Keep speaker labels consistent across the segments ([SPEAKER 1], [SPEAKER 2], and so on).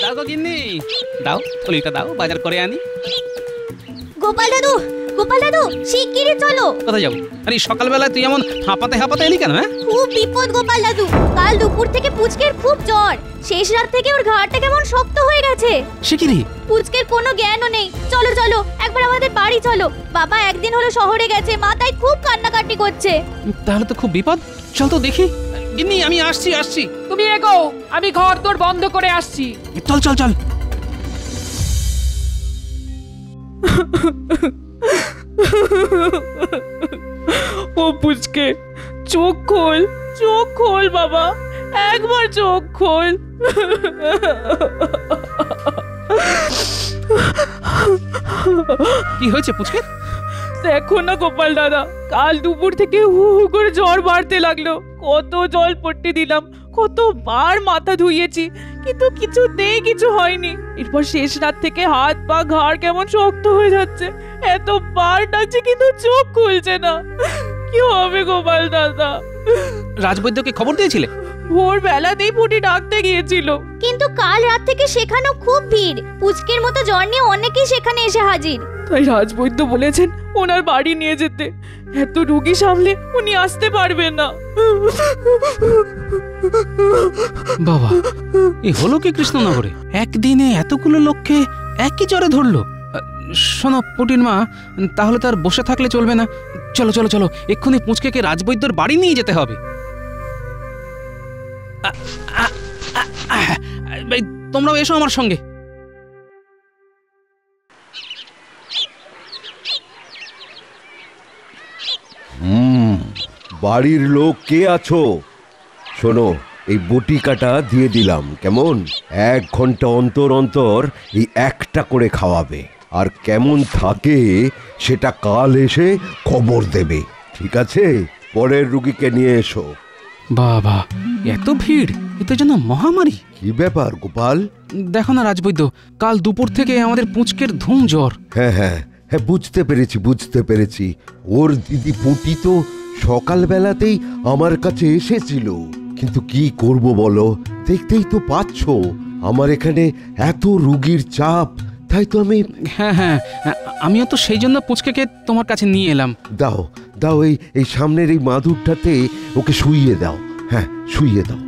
[SPEAKER 1] দাও গো গিন্নি, দাও থলিটা দাও, বাজার করে আনি।
[SPEAKER 2] গোপাল দাদু, গোপাল দাদু, শিগগিরই চলো।
[SPEAKER 1] কোথায় যাবো? আরে সকালবেলা তুই এমন হাঁপাতে হাঁপাতে এলি কেন? হ্যাঁ,
[SPEAKER 2] খুব বিপদ গোপাল দাদু। কাল দুপুর থেকে পুচকের খুব জ্বর, শেষ রাত থেকে ওর ঘাড়টা কেমন শক্ত হয়ে গেছে।
[SPEAKER 1] সে কি রে?
[SPEAKER 2] পুচকের কোনো জ্ঞানও নেই। চলো চলো, একবার আমাদের বাড়ি চলো। বাবা একদিন হলো শহরে গেছে, মা তাই খুব কান্নাকাটি করছে।
[SPEAKER 1] তাহলে তো খুব বিপদ। চল তো দেখি। গিন্নি আমি আসছি আসছি।
[SPEAKER 3] তুমি এগো, আমি ঘর দোর বন্ধ করে আসছি।
[SPEAKER 1] চল চল চল।
[SPEAKER 3] ও পুচকে, চোখ খোল, চোখ খোল বাবা, একবার চোখ খোল।
[SPEAKER 1] কি হয়েছে পুচকে?
[SPEAKER 3] দেখো না গোপাল দাদা, কাল দুপুর থেকে হু হু করে জ্বর বাড়তে লাগলো। কত জল পট্টি দিলাম, কতবার মাথা ধুইয়েছি, কিন্তু কিছুতেই কিছু হয়নি। এরপর শেষ রাত থেকে হাত পা ঘাড় কেমন শক্ত হয়ে যাচ্ছে। এতবার ডাকছি কিন্তু চোখ খুলছে না। কি হবে গোপাল দাদা?
[SPEAKER 1] রাজবৈদ্যকে খবর দিয়েছিলে?
[SPEAKER 3] ভোরবেলাতেই পুটি ডাকতে গিয়েছিল।
[SPEAKER 2] কিন্তু কাল রাত থেকে সেখানেও খুব ভিড়। পুচকের মতো জ্বর নিয়ে অনেকেই সেখানে এসে হাজির।
[SPEAKER 3] তাই রাজবৈদ্য বলেছেন ওনার বাড়ি নিয়ে যেতে। এত রোগী সামলে উনি আসতে পারবেন না।
[SPEAKER 1] বাবা, এই হলো কি কৃষ্ণনগরে? একদিনে এতগুলো লোককে একই জ্বরে ধরলো। শোনো পুটির মা, তাহলে তার বসে থাকলে চলবে না। চলো চলো চলো, এক্ষুনি পুচকেকে রাজবৈদ্যর বাড়ি নিয়ে যেতে হবে। তোমরাও এসো আমার সঙ্গে।
[SPEAKER 4] বাড়ির লোক কে আছো? শোনো, এই বটিকাটা দিয়ে দিলাম, কেমন? 1 ঘন্টা অন্তর অন্তর এই একটা করে খাওয়াবে, আর কেমন থাকে সেটা কাল এসে খবর দেবে, ঠিক আছে? পরের রুগীকে নিয়ে এসো।
[SPEAKER 1] বাবা, এত ভিড়, এতে যেন মহামারী।
[SPEAKER 4] কি ব্যাপার গোপাল?
[SPEAKER 1] দেখো না রাজবৈদ্য, কাল দুপুর থেকে আমাদের পুচকের ধুম জ্বর।
[SPEAKER 4] হ্যাঁ হ্যাঁ হ্যাঁ, বুঝতে পেরেছি বুঝতে পেরেছি। ওর দিদি পুটি তো সকালবেলাতেই আমার কাছে এসেছিল, কিন্তু কি করব বলো, দেখতেই তো পাচ্ছ আমার এখানে এত রোগীর চাপ, তাই তো আমি।
[SPEAKER 1] হ্যাঁ হ্যাঁ, আমিও তো সেই জন্য পুচকেকে তোমার কাছে নিয়ে এলাম।
[SPEAKER 4] দাও দাও, এই সামনের এই মাদুরটাতে ওকে শুইয়ে দাও। হ্যাঁ, শুইয়ে দাও।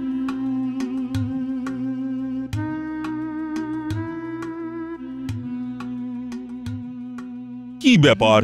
[SPEAKER 5] কি ব্যাপার,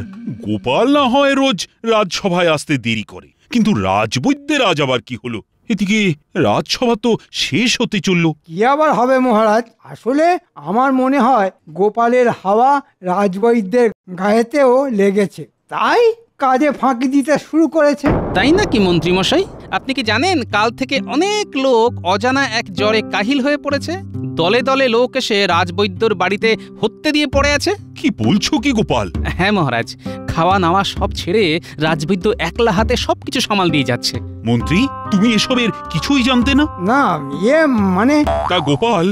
[SPEAKER 5] গোপাল না হয় রোজ রাজসভায় আসতে দেরি করে, কিন্তু রাজবৈদ্যের আজ আবার কি হলো? এদিকে রাজসভা তো শেষ হতে চললো।
[SPEAKER 6] কি আবার হবে মহারাজ, আসলে আমার মনে হয় গোপালের হাওয়া রাজবৈদ্যের গায়েতেও লেগেছে, তাই কাজে ফাঁকি দিতে শুরু করেছে।
[SPEAKER 1] তাই নাকি মন্ত্রী মশাই? আপনি কি জানেন কাল থেকে অনেক লোক অজানা এক জ্বরে কাহিল হয়ে পড়েছে? দলে দলে লোক এসে রাজবৈদ্যর বাড়িতে হত্যে দিয়ে পড়ে আছে।
[SPEAKER 5] কি বলছো কি গোপাল?
[SPEAKER 1] হ্যাঁ মহারাজ, খাওয়া নাওয়া সব ছেড়ে রাজবৈদ্য একলা হাতে সবকিছু সামাল দিয়ে যাচ্ছে।
[SPEAKER 5] মন্ত্রী, তুমি এসবের কিছুই জানতে না?
[SPEAKER 6] না, মানে।
[SPEAKER 5] তা গোপাল,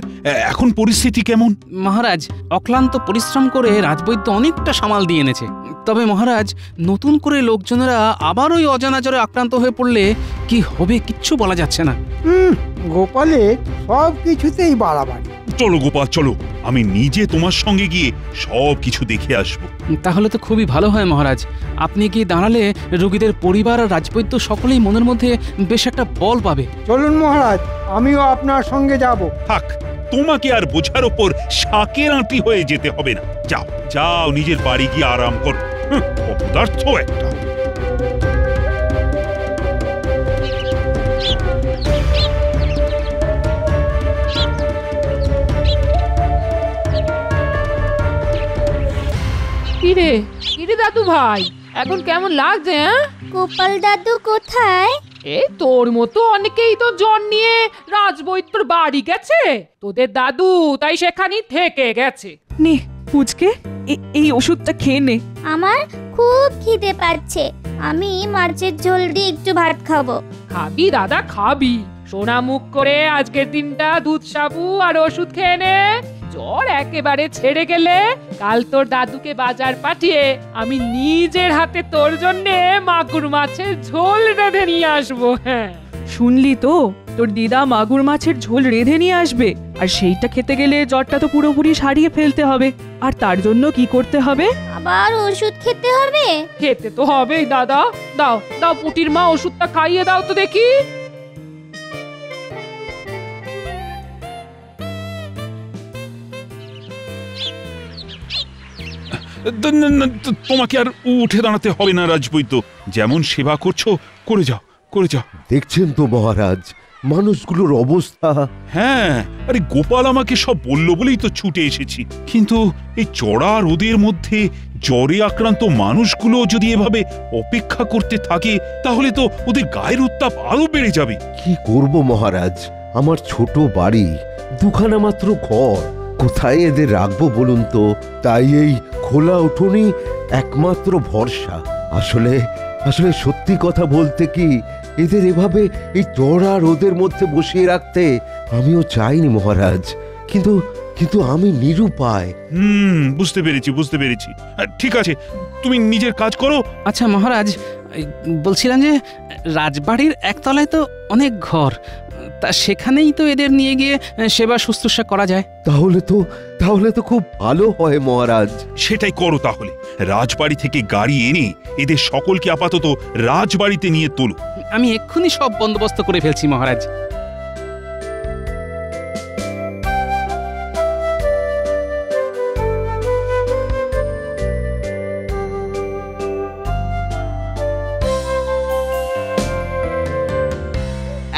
[SPEAKER 5] এখন পরিস্থিতি কেমন?
[SPEAKER 1] মহারাজ, অক্লান্ত পরিশ্রম করে রাজবৈদ্য অনেকটা সামাল দিয়ে এনেছে। তবে মহারাজ, নতুন করে লোকজনেরা আবার ওই অজানা জ্বরে আক্রান্ত হয়ে পড়লে কি হবে কিচ্ছু বলা যাচ্ছে না।
[SPEAKER 6] গোপালের সব কিছুতেই বাড়াবাড়ি।
[SPEAKER 5] চলো গোপাল চলো, আমি নিজে তোমার সঙ্গে গিয়ে সব কিছু দেখে আসবো।
[SPEAKER 1] তাহলে তো খুবই ভালো হয় মহারাজ। আপনি গিয়ে দাঁড়ালে রোগীদের পরিবার আর রাজবৈদ্য সকলেই মনের মধ্যে বেশ একটা বল পাবে।
[SPEAKER 6] চলুন মহারাজ, আমিও আপনার সঙ্গে যাব।
[SPEAKER 5] থাক, তোমাকে আর বোঝার ওপর শাকের আঁটি হয়ে যেতে হবে না। যাও যাও, নিজের বাড়ি গিয়ে আরাম করো। অপদার্থ একটা।
[SPEAKER 3] কিরে কিরে দাদু ভাই, এখন কেমন লাগছে?
[SPEAKER 2] গোপাল দাদু কোথায়?
[SPEAKER 3] এই তোর মতো অনেকেই তো জ্বর নিয়ে রাজবৈদ্যর বাড়ি গেছে। তোদের দাদু তাই সেখানেই থেকে গেছে। নে পুচকে, এই ওষুধটা খেয়ে নে।
[SPEAKER 2] আমার খুব খিদে পাচ্ছে, আমি মাছের ঝোল দিয়ে একটু ভাত খাবো।
[SPEAKER 3] খাবি দাদা খাবি, সোনা মুখ করে আজকের দিনটা দুধ সাবু আর ওষুধ খেয়ে নে। জ্বর একেবারে ছেড়ে গেলে কাল তোর দাদুকে বাজার পাঠিয়ে আমি নিজের হাতে তোর জন্য মাগুর মাছের ঝোল রেঁধে নিয়ে আসবো। হ্যাঁ, শুনলি তো, তোর দিদা মাগুর মাছের ঝোল রেঁধে নিয়ে আসবে, আর সেইটা খেতে গেলে জ্বরটা তো পুরোপুরি সারিয়ে ফেলতে হবে। আর তার জন্য কি করতে হবে?
[SPEAKER 2] আবার ওষুধ খেতে হবে?
[SPEAKER 3] খেতে তো হবেই দাদা। দাও দাও পুটির মা, ওষুধটা খাইয়ে দাও তো দেখি।
[SPEAKER 5] তোমাকে আর উঠে দাঁড়াতে হবে না রাজবৈদ্য, যেমন সেবা করছো করে যাও, করে যাও।
[SPEAKER 4] দেখছেন তো মহারাজ মানুষগুলোর অবস্থা।
[SPEAKER 5] হ্যাঁ, আরে গোপাল আমাকে সব বললো বলেই তো ছুটে এসেছি। কিন্তু এই চড়া রোদের মধ্যে জ্বরে আক্রান্ত মানুষগুলো যদি এভাবে অপেক্ষা করতে থাকে তাহলে তো ওদের গায়ের উত্তাপ আরো বেড়ে যাবে।
[SPEAKER 4] কি করব মহারাজ, আমার ছোট বাড়ি, দুখানা মাত্র ঘর, কোথায় এদের রাখবো বলুন তো? তাই এই খোলা উঠোনই একমাত্র ভরসা। আসলে আসলে সত্যি কথা বলতে কি, এদের এভাবে এই চড়া রোদের মধ্যে বসিয়ে রাখতে আমিও চাইনি মহারাজ, কিন্তু কিন্তু আমি নিরুপায়।
[SPEAKER 5] বুঝতে পেরেছি, বুঝতে পেরেছি। ঠিক আছে, তুমি নিজের কাজ করো।
[SPEAKER 1] আচ্ছা মহারাজ, বলছিলাম যে রাজবাড়ির একতলায় তো অনেক ঘর, তা সেখানেই তো এদের নিয়ে গিয়ে সেবা শুশ্রূষা করা যায়।
[SPEAKER 4] তাহলে তো খুব ভালো হয় মহারাজ।
[SPEAKER 5] সেটাই করো তাহলে। রাজবাড়ি থেকে গাড়ি এনে এদের সকলকে আপাতত রাজবাড়িতে নিয়ে তোলো।
[SPEAKER 1] আমি এক্ষুনি সব বন্দোবস্ত করে ফেলছি মহারাজ।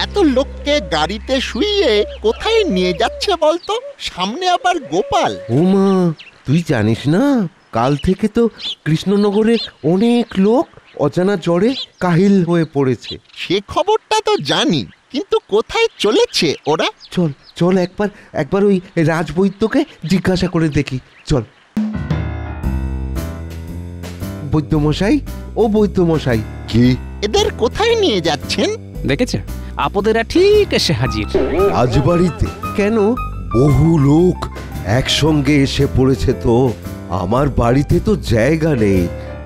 [SPEAKER 7] এত লোককে গাড়িতে শুইয়ে কোথায় নিয়ে যাচ্ছে বলতো? সামনে আবার গোপাল।
[SPEAKER 4] ওমা, তুই জানিস না কাল থেকে তো কৃষ্ণনগরে অনেক লোক অজানা জ্বরে কাহিল হয়ে পড়েছে।
[SPEAKER 7] সে খবরটা তো জানি, কিন্তু কোথায় চলেছে ওরা?
[SPEAKER 4] চল চল একবার ওই রাজবৈদ্যকে জিজ্ঞাসা করে দেখি, চল। বৈদ্যমশাই, ও বৈদ্যমশাই। কি?
[SPEAKER 7] এদের কোথায় নিয়ে যাচ্ছেন?
[SPEAKER 1] দেখেছে, আপদেরা ঠিক এসে হাজির।
[SPEAKER 4] রাজবাড়িতে? কেন? বহু লোক একসঙ্গে এসে পড়েছে তো, আমার বাড়িতে তো জায়গা নেই,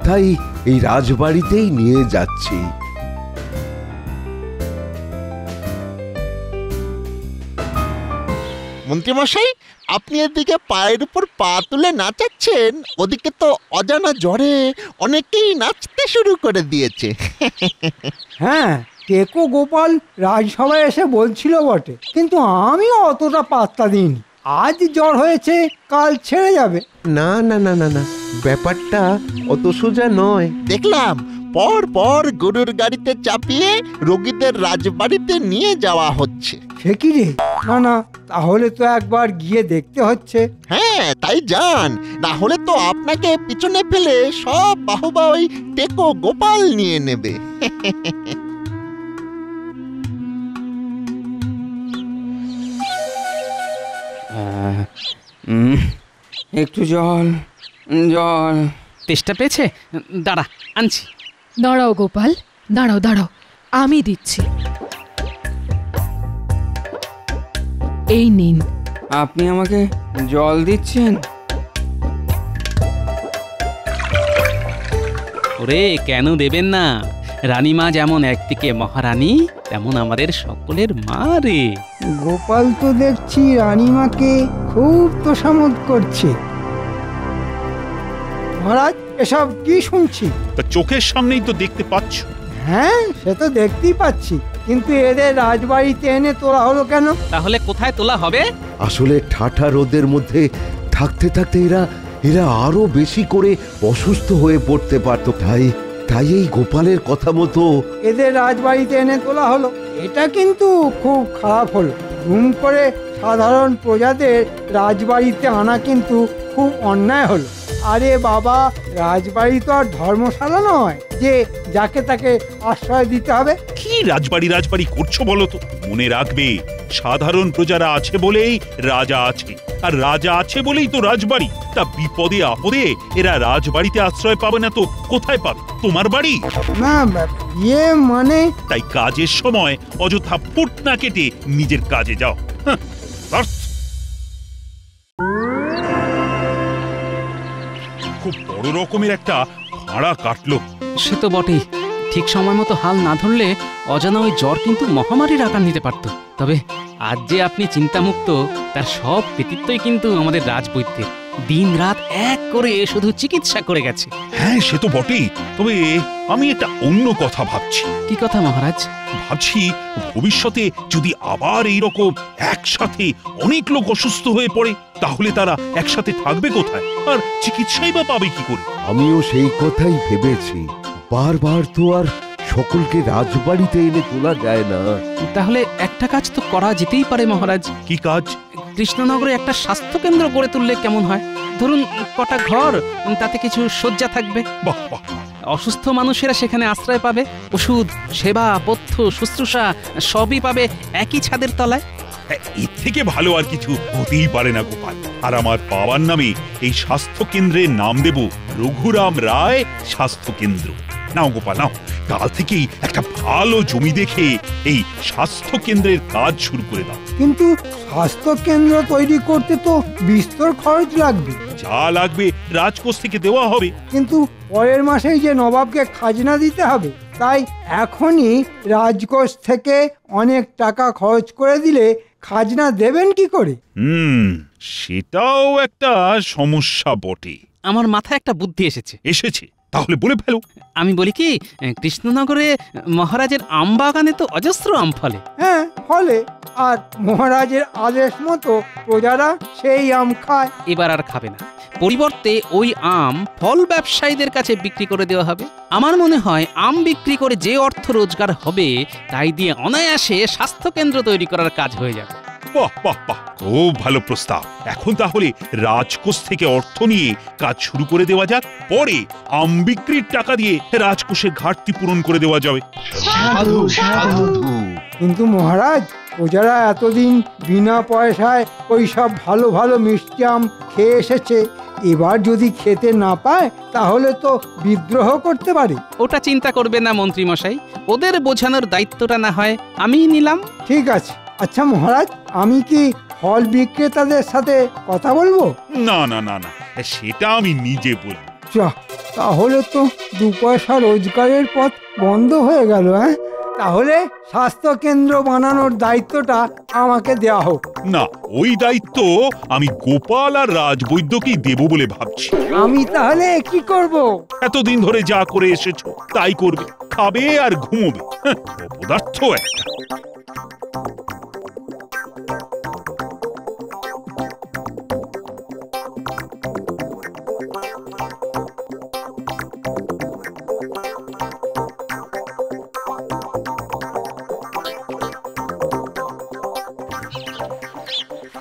[SPEAKER 4] তাই এই রাজবাড়িতেই নিয়ে যাচ্ছি।
[SPEAKER 7] মন্ত্রীমশাই, আপনি এদিকে পায়ের উপর পা তুলে নাচাচ্ছেন, ওদিকে তো অজানা জ্বরে অনেকেই নাচতে শুরু করে দিয়েছে।
[SPEAKER 6] হ্যাঁ, টেকো গোপাল রাজসভায় এসে বলছিল বটে, কিন্তু আমিও অতটা পাত্তা দিইনি। আজ জ্বর হয়েছে, কাল ছেড়ে যাবে।
[SPEAKER 4] না না না না না, ব্যাপারটা অত সোজা নয়।
[SPEAKER 7] দেখলাম পর পর গরুর গাড়িতে চাপিয়ে রোগীদের রাজবাড়িতে নিয়ে যাওয়া হচ্ছে।
[SPEAKER 6] সে কি রে? না না, তাহলে তো একবার গিয়ে দেখতে হচ্ছে।
[SPEAKER 7] হ্যাঁ, তাই যান, না হলে তো আপনাকে পিছনে ফেলে সব বাহুবা ওই টেকো গোপাল নিয়ে নেবে।
[SPEAKER 1] একটু জল জল। তেষ্টা পেয়েছে? দাঁড়া, আনছি।
[SPEAKER 3] দাঁড়াও গোপাল, দাঁড়াও দাঁড়াও, আমি দিচ্ছি। এই নিন।
[SPEAKER 1] আপনি আমাকে জল দিচ্ছেন? ওরে, কেন দেবেন না? রানীমা যেমন একদিকে মহারানী, তেমন আমাদের সকলের মা রে।
[SPEAKER 6] গোপাল তো দেখছি রানীমাকে খুব তোষামোদ করছে। মহারাজ, এসব কি শুনছি?
[SPEAKER 5] তা চোখের সামনেই তো দেখতে পাচ্ছ।
[SPEAKER 6] হ্যাঁ, সে তো দেখতেই পাচ্ছি, কিন্তু এদের রাজবাড়িতে এনে তোলা হলো কেন?
[SPEAKER 1] তাহলে কোথায় তোলা হবে?
[SPEAKER 4] আসলে ঠাঠা রোদের মধ্যে থাকতে থাকতে এরা আরো বেশি করে অসুস্থ হয়ে পড়তে পারত, তাই এই গোপালের কথা মতো
[SPEAKER 6] এদের রাজবাড়িতে এনে তোলা হলো। এটা কিন্তু খুব খারাপ হলো। ঘুম করে সাধারণ প্রজাদের রাজবাড়িতে আনা কিন্তু খুব অন্যায় হলো। আরে বাবা, রাজবাড়ি তো আর ধর্মশালা নয় যে যাকে তাকে আশ্রয় দিতে হবে।
[SPEAKER 5] কি রাজবাড়ি করছো বলো তো? মনে রাখবে, সাধারণ প্রজারা আছে বলেই রাজা আছে, আর রাজা আছে বলেই তো রাজবাড়ি। তা বিপদে আপদে এরা রাজবাড়িতে আশ্রয় পাবে না তো কোথায় পাবে? তোমার বাড়ি?
[SPEAKER 6] না, মানে
[SPEAKER 5] তাই কাজের সময় অযথা ফুট না কেটে নিজের কাজে যাও। খুব বড় রকমের একটা ভাড়া কাটলো।
[SPEAKER 1] সে তো বটেই, ঠিক সময় মতো হাল না ধরলে অজানা ওই জ্বর কিন্তু মহামারীর আকার নিতে পারত। তবে আজ যে আপনি চিন্তামুক্ত, তার সব কৃতিত্বই কিন্তু আমাদের রাজবৈদ্যের। দিন রাত এক করে শুধু চিকিৎসা করে গেছে।
[SPEAKER 5] হ্যাঁ, সে তো বটেই। তবে আমি একটা অন্য কথা ভাবছি।
[SPEAKER 1] কি কথা মহারাজ?
[SPEAKER 5] ভাবছি ভবিষ্যতে যদি আবার এইরকম একসাথে অনেক লোক অসুস্থ হয়ে পড়ে, তাহলে তারা একসাথে থাকবে কোথায়, আর চিকিৎসাই বা পাবে কি করে?
[SPEAKER 4] আমিও সেই কথাই ভেবেছি। বারবার তো আর সকলকে রাজবাড়িতে এনে তোলা যায় না।
[SPEAKER 1] তাহলে একটা কাজ তো করা যেতেই পারে মহারাজ।
[SPEAKER 5] কি কাজ?
[SPEAKER 1] কৃষ্ণনগরে একটা স্বাস্থ্য কেন্দ্র গড়ে তুললে কেমন হয়? ধরুন কটা ঘর, তাতে কিছু শয্যা থাকবে।
[SPEAKER 5] বাহ বাহ,
[SPEAKER 1] অসুস্থ মানুষেরা সেখানে আশ্রয় পাবে। ওষুধ, সেবা, পথ্য, শুশ্রূষা সবই পাবে একই ছাদের তলায়।
[SPEAKER 5] হ্যাঁ, এর থেকে ভালো আর কিছু হতেই পারে না গোপাল। আর আমার বাবার নামে এই স্বাস্থ্য কেন্দ্রের নাম দেব রঘুরাম রায় স্বাস্থ্য কেন্দ্র। নাও গোপাল, নাও, কাল থেকেই একটা ভালো জমি দেখে এই স্বাস্থ্য কেন্দ্রের কাজ শুরু করে দাও।
[SPEAKER 6] কিন্তু স্বাস্থ্য কেন্দ্র তৈরি করতে তো বিস্তর খরচ লাগবে।
[SPEAKER 5] যা লাগবে রাজকোষ থেকে দেওয়া হবে।
[SPEAKER 6] কিন্তু পরের মাসেই যে নবাবকে খাজনা দিতে হবে, তাই এখনই রাজকোষ থেকে অনেক টাকা খরচ করে দিলে খাজনা দেবেন কি করে?
[SPEAKER 5] সেটাও একটা সমস্যা বটে।
[SPEAKER 1] আমার মাথায় একটা বুদ্ধি
[SPEAKER 5] এসেছে, তাহলে বলে ফেলো।
[SPEAKER 1] আমি বলি কি, কৃষ্ণনগরে মহারাজের আম বাগানে তো অজস্র আম ফলে।
[SPEAKER 6] হ্যাঁ, ফলে। আর মহারাজের আদেশ মতো প্রজারা সেই আম খায়।
[SPEAKER 1] এবার আর খাবে না। পরিবর্তে ওই আম ফল ব্যবসায়ীদের কাছে বিক্রি করে দেওয়া হবে। আমার মনে হয় আম বিক্রি করে যে অর্থ রোজগার হবে, তাই দিয়ে অনায়াসে স্বাস্থ্য কেন্দ্র তৈরি করার কাজ হয়ে যাবে।
[SPEAKER 5] বাহ বাহ বাহ, খুব ভালো প্রস্তাব। এখন তাহলে রাজকোষ থেকে অর্থ নিয়ে কাজ শুরু করে দেওয়া যাক। পরে আম বিক্রির টাকা দিয়ে রাজকোষের ঘাটতি পূরণ করে দেওয়া যাবে।
[SPEAKER 7] সাধু সাধু।
[SPEAKER 6] কিন্তু মহারাজ, প্রজারা এতদিন বিনা পয়সায় ওই সব ভালো ভালো মিষ্টি আম খেয়ে এসেছে। এবার যদি খেতে না পায়, তাহলে তো বিদ্রোহ করতে পারে।
[SPEAKER 1] ওটা চিন্তা করবে না মন্ত্রী মশাই, ওদের বোঝানোর দায়িত্বটা না হয় আমিই নিলাম।
[SPEAKER 6] ঠিক আছে। আচ্ছা মহারাজ, আমি কি ফল বিক্রেতাদের সাথে কথা বলবো?
[SPEAKER 5] না না না না, সেটা আমি নিজে বলবো।
[SPEAKER 6] তাহলে তো 2 পয়সা রোজগারের পথ বন্ধ হয়ে গেল। তাহলে স্বাস্থ্য কেন্দ্র বানানোর দায়িত্বটা আমাকে দেওয়া হোক।
[SPEAKER 5] না, ওই দায়িত্ব আমি গোপাল আর রাজবৈদ্যকেই দেব বলে ভাবছি।
[SPEAKER 6] আমি তাহলে কি করব?
[SPEAKER 5] এতদিন ধরে যা করে এসেছো তাই করবে, খাবে আর ঘুমোবে। অপদার্থ একটা।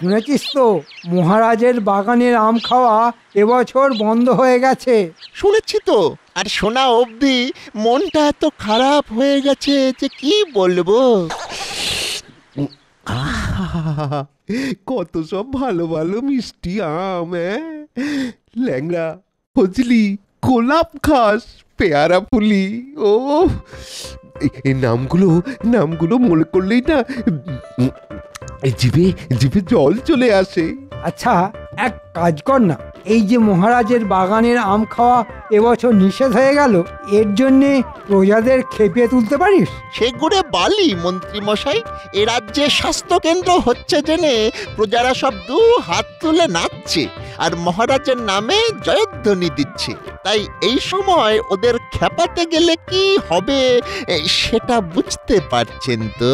[SPEAKER 6] শুনেছিস তো, মহারাজের বাগানের আম খাওয়া এবছর বন্ধ হয়ে গেছে।
[SPEAKER 7] শুনেছি তো, আর শোনা অবধি মনটা এত খারাপ হয়ে গেছে যে কি বলবো।
[SPEAKER 4] কত সব ভালো ভালো মিষ্টি আম, ল্যাংড়া, ফজলি, গোলাপ ঘাস, পেয়ারা ফুলি। ও এই নামগুলো মনে করলেই না জিভে জিভে জল চলে আসে।
[SPEAKER 6] আচ্ছা, এক কাজ কর না, এই যে মহারাজের বাগানের আম খাওয়া এবছর নিষেধ হয়ে গেল, এর জন্যে প্রজাদের খেপিয়ে তুলতে পারিস?
[SPEAKER 7] সেগুড়ে বালি মন্ত্রী মশাই, এ রাজ্যে স্বাস্থ্য কেন্দ্র হচ্ছে জেনে প্রজারা সব 2 হাত তুলে নাচছে আর মহারাজের নামে জয়ধ্বনি দিচ্ছে। তাই এই সময় ওদের খেপাতে গেলে কি হবে সেটা বুঝতে পারছেন তো।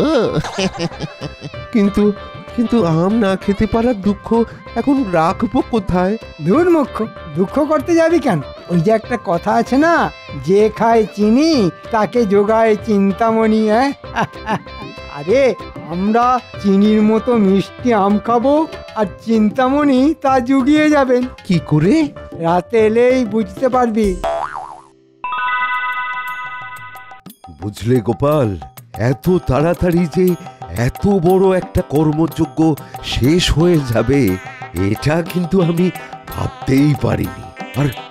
[SPEAKER 4] কিন্তু আম না খেতে পারার দুঃখ এখন রাখবো কোথায়?
[SPEAKER 6] ধুর মুখ্য, দুঃখ করতে যাবি কেন? ওই যে একটা কথা আছে না, যে খায় চিনি তাকে যোগায় চিন্তামণি। আরে আমরা চিনির মতো মিষ্টি আম খাবো, আর চিন্তামণি তা জুগিয়ে যাবেন।
[SPEAKER 4] কি করে?
[SPEAKER 6] রাতে এলেই বুঝতে পারবি।
[SPEAKER 4] বুঝলে গোপাল, এত তাড়াতাড়ি যে এত বড় একটা কর্মযজ্ঞ শেষ হয়ে যাবে, এটা কিন্তু আমি ভাবতেই পারিনি।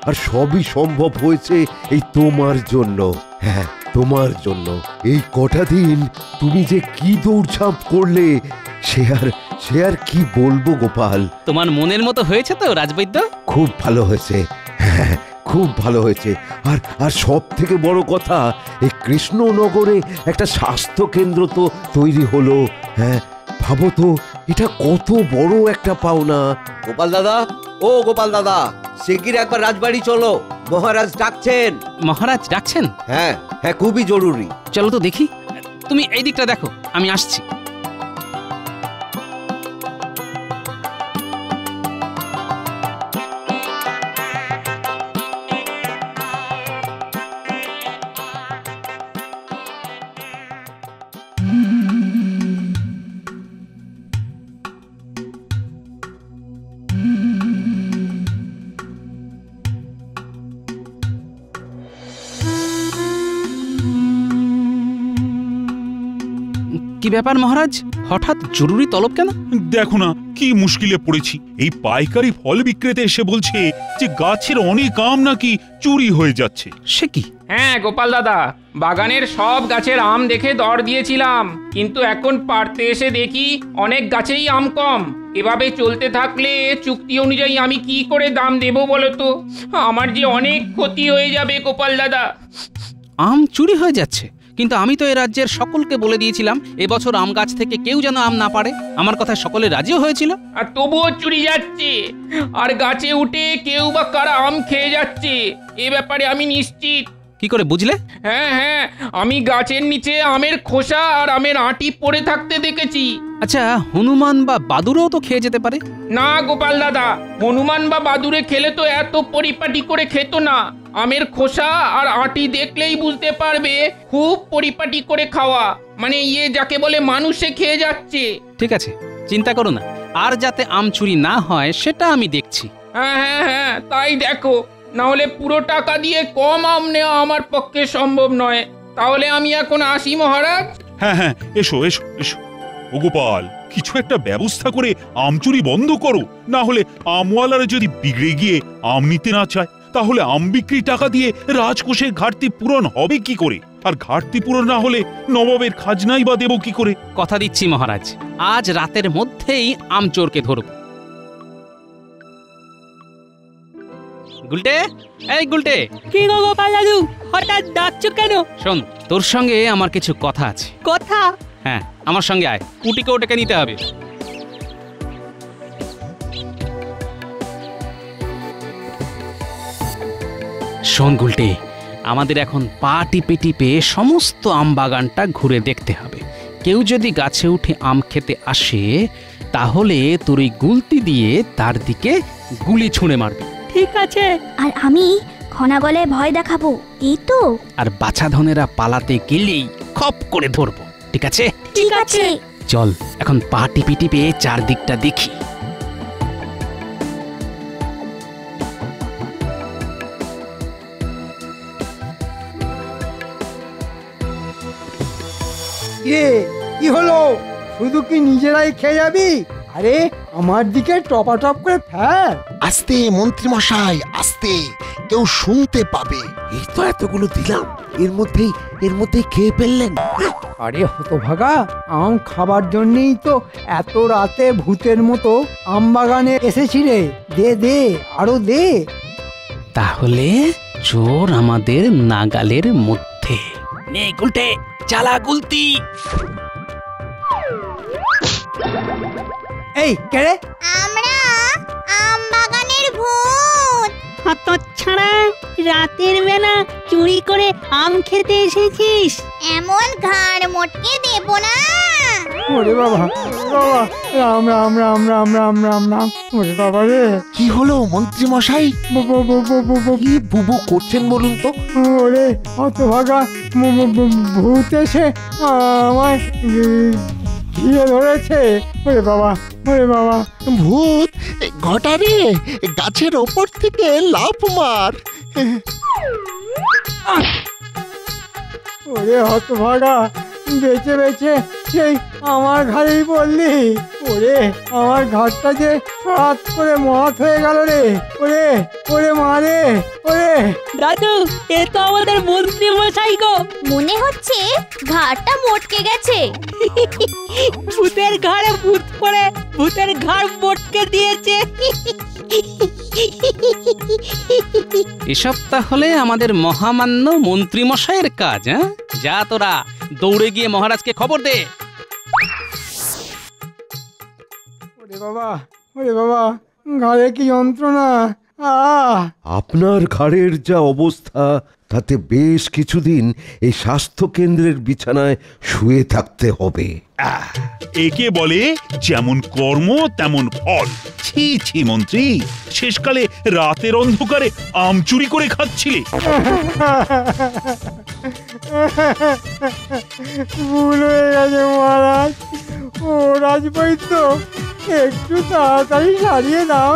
[SPEAKER 4] আর সবই সম্ভব হয়েছে এই তোমার জন্য। হ্যাঁ, তোমার জন্য। এই কটা দিন তুমি যে কি দৌড়ঝাঁপ করলে, সে আর কি বলবো গোপাল।
[SPEAKER 1] তোমার মনের মতো হয়েছে তো রাজবৈদ্য?
[SPEAKER 4] খুব ভালো হয়েছে, হ্যাঁ খুব ভালো হয়েছে। আর আর সব থেকে বড় কথা, এই কৃষ্ণনগরে একটা স্বাস্থ্য কেন্দ্র তো তৈরি হলো। হ্যাঁ, ভাবো তো, এটা কত বড় একটা পাওনা।
[SPEAKER 8] গোপাল দাদা, ও গোপাল দাদা, শিগগির একবার রাজবাড়ি চলো, মহারাজ ডাকছেন।
[SPEAKER 1] মহারাজ ডাকছেন?
[SPEAKER 8] হ্যাঁ হ্যাঁ, খুবই জরুরি।
[SPEAKER 1] চলো তো দেখি। তুমি এই দিকটা দেখো, আমি আসছি। কি ব্যাপার মহারাজ, হঠাৎ জরুরি তলব কেন?
[SPEAKER 5] দেখো না কি মুশকিলে পড়েছি। এই পাইকারি ফল বিক্রেতা এসে বলছে যে গাছের অনেক আম নাকি চুরি হয়ে যাচ্ছে।
[SPEAKER 1] সে কি?
[SPEAKER 9] হ্যাঁ গোপাল দাদা, বাগানের সব গাছের আম দেখে দর দিয়েছিলাম, কিন্তু এখন পাড়তে এসে দেখি অনেক গাছেই আম কম। এভাবে চলতে থাকলে চুক্তি অনুযায়ী আমি কি করে দাম দেবো বলো তো? আমার যে অনেক ক্ষতি হয়ে যাবে গোপাল দাদা।
[SPEAKER 1] আম চুরি হয়ে যাচ্ছে? কিন্তু আমি তো এ রাজ্যের সকলকে বলে দিয়েছিলাম এবছর আম গাছ থেকে কেউ যেন আম না পারে। আমার কথায় সকলে রাজিও হয়েছিল।
[SPEAKER 9] আর তবুও চুরি যাচ্ছে, আর গাছে উঠে কেউ বা কারা আম খেয়ে যাচ্ছে, এ ব্যাপারে আমি নিশ্চিত।
[SPEAKER 1] কি করে বুঝলে?
[SPEAKER 9] হ্যাঁ হ্যাঁ, আমি গাছের নিচে আমের খোসা আর আমের আঁটি পড়ে থাকতে দেখেছি।
[SPEAKER 1] আচ্ছা, হনুমান বা বাদুড়ও তো খেয়ে যেতে পারে।
[SPEAKER 9] না গোপাল দাদা, হনুমান বা বাদুড়ে খেলে তো এত পরিপাটি করে খেত না। আমের খোসা আর আঁটি দেখলেই বুঝতে পারবে খুব পরিপাটি করে খাওয়া, মানে যাকে বলে মানুষে খেয়ে যাচ্ছে।
[SPEAKER 1] ঠিক আছে, চিন্তা করো না, আর যাতে আম চুরি না হয় সেটা আমি দেখছি।
[SPEAKER 9] হ্যাঁ হ্যাঁ হ্যাঁ, তাই দেখো, না হলে পুরো টাকা দিয়ে কম আম নেওয়া আমার পক্ষে সম্ভব নয়। তাহলে আমি এখন আসি মহারাজ।
[SPEAKER 5] হ্যাঁ হ্যাঁ, এসো এসো এসো। ও গোপাল, কিছু একটা ব্যবস্থা করে আম চুরি বন্ধ করো, না হলে আমওয়ালারা যদি বিগড়ে গিয়ে আম নিতে না চায়, তাহলে আম বিক্রি টাকা দিয়ে রাজকোষের ঘাটতি পূরণ হবে কি করে? আর ঘাটতি পূরণ না হলে নবাবের খাজনাই বা দেব কি করে?
[SPEAKER 1] কথা দিচ্ছি মহারাজ, আজ রাতের মধ্যেই আম চোরকে ধরব। গুলটে, এই গুলটে।
[SPEAKER 3] কি গো গোপাল দাদু, হঠাৎ ডাকছো কেন?
[SPEAKER 1] শোন, তোর সঙ্গে আমার কিছু কথা আছে।
[SPEAKER 3] কথা?
[SPEAKER 1] হ্যাঁ, আমার সঙ্গে আয়, পুটিকে ওটাকে নিতে হবে। শোন গুলটে, আমাদের এখন পা টিপে টিপে সমস্ত আম বাগানটা ঘুরে দেখতে হবে। কেউ যদি গাছে উঠে আম খেতে আসে, তাহলে তোর এই গুলতি দিয়ে তার দিকে গুলি ছুঁড়ে মারবি।
[SPEAKER 3] ঠিক আছে।
[SPEAKER 2] আর আমি ঘনা গলায় ভয় দেখাবো, এই তো?
[SPEAKER 1] আর বাছাধনেরা পালাতে গেলেই খপ করে ধরবো, ঠিক আছে?
[SPEAKER 2] ঠিক আছে।
[SPEAKER 1] চল এখন পা টিপে টিপে চারদিকটা দেখি।
[SPEAKER 6] কি হলো? শুধু কি নিজেরাই খেয়ে যাবি? আরে আমার দিকে টপাটপ করে ফেল।
[SPEAKER 7] আস্তে মন্ত্রী মশাই, আস্তে, কেউ শুনতে পাবে।
[SPEAKER 8] এই তো এতগুলো দিলাম, এর মধ্যেই খেয়ে ফেললেন।
[SPEAKER 6] আরে হতভাগা, আম খাবার জন্যই তো এত রাতে ভূতের মতো আম বাগানে এসেছি রে। দে দে, আরো দে।
[SPEAKER 1] তাহলে চোর আমাদের নাগালের মধ্যে। নে গুলটে, চালা গুলতি।
[SPEAKER 6] এই কেড়ে?
[SPEAKER 2] আমরা আম বাগানের ভূত।
[SPEAKER 3] হতচ্ছাড়া, রাতের বেলা চুরি করে আম খেতে এসেছিস?
[SPEAKER 2] এমন ঘাড় মোটকে দেব না।
[SPEAKER 6] ওরে বাবা, বাবা, রাম রাম রাম রাম রাম রাম রাম। ওরে বাবা রে।
[SPEAKER 7] কি হলো মন্ত্রী মশাই? কি বুবু করছেন বলুন তো?
[SPEAKER 6] ওরে হতভাগা, ভূত এসে আমায় ঘিরে ধরেছে। ওরে বাবা, ওরে বাবা।
[SPEAKER 7] ভূত? ঘটারে, গাছের ওপর থেকে লাফ মার।
[SPEAKER 6] ওরে হতভাগা, বেঁচে বেঁচে সেই আমার ঘাড়েই পড়লি। ওরে আমার ঘাটটা যে সাত করে মহাত হয়ে গেল রে। ওরে ওরে মারে, ওরে।
[SPEAKER 3] দাদু, এ তো আমাদের মন্ত্রী মশাই গো।
[SPEAKER 2] মনে হচ্ছে ঘাড়টা মোটকে গেছে।
[SPEAKER 3] ভূতের ঘাড়ে ভূত পড়ে ভূতের ঘাড় মোটকে দিয়েছে।
[SPEAKER 1] এসব তাহলে আমাদের মহামান্য মন্ত্রীমশাইয়ের কাজ, হ্যাঁ? যা তোরা দৌড়ে গিয়ে মহারাজকে খবর দে।
[SPEAKER 6] ওরে বাবা ঘাড়ে কি যন্ত্রণা!
[SPEAKER 4] আপনার ঘাড়ের যা অবস্থা, তাতে বেশ কিছুদিন এই স্বাস্থ্য কেন্দ্রের বিছানায় শুয়ে থাকতে হবে।
[SPEAKER 5] একে বলে যেমন কর্ম তেমন ফল। ছি ছি মন্ত্রী, শেষকালে রাতের অন্ধকারে আম চুরি করে খাচ্ছিলে।
[SPEAKER 6] ভুল হয়ে গেছে মহারাজ। ও রাজবৈদ্য, একটু তাড়াতাড়ি সারিয়ে দাও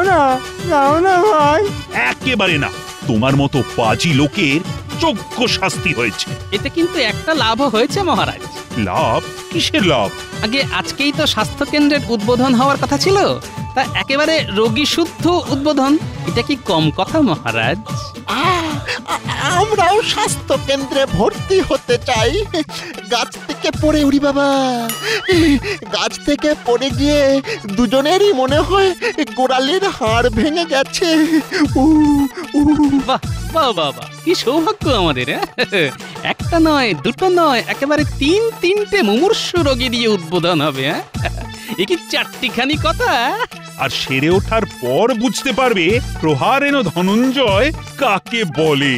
[SPEAKER 6] না ভাই।
[SPEAKER 5] একেবারে না, তোমার মতো পাজি লোকের যোগ্য শাস্তি হয়েছে।
[SPEAKER 1] এতে কিন্তু একটা লাভও হয়েছে মহারাজ।
[SPEAKER 5] লাভ? কিসের লাভ?
[SPEAKER 1] আগে আজকেই তো স্বাস্থ্য কেন্দ্রের উদ্বোধন হওয়ার কথা ছিল, তা একেবারে রোগী শুদ্ধ উদ্বোধন। এটা কি কম কথা মহারাজ?
[SPEAKER 7] আমরাও স্বাস্থ্য কেন্দ্রে ভর্তি হতে চাই। গাছ থেকে পড়ে, উড়ি বাবা, গাছ থেকে পড়ে গিয়ে দুজনেরই মনে হয় গোড়ালির হাড় ভেঙে গেছে।
[SPEAKER 1] বাহ বাহ বাহ বাহ, কি সৌভাগ্য আমাদের! একটা নয়, দুটো নয়, একেবারে তিনটে মুমূর্ষু রোগী দিয়ে উদ্বোধন হবে। এ কি চারটিখানি কথা!
[SPEAKER 5] আর সেরে ওঠার পর বুঝতে পারবে প্রহারেণ ধনঞ্জয় কাকে বলে।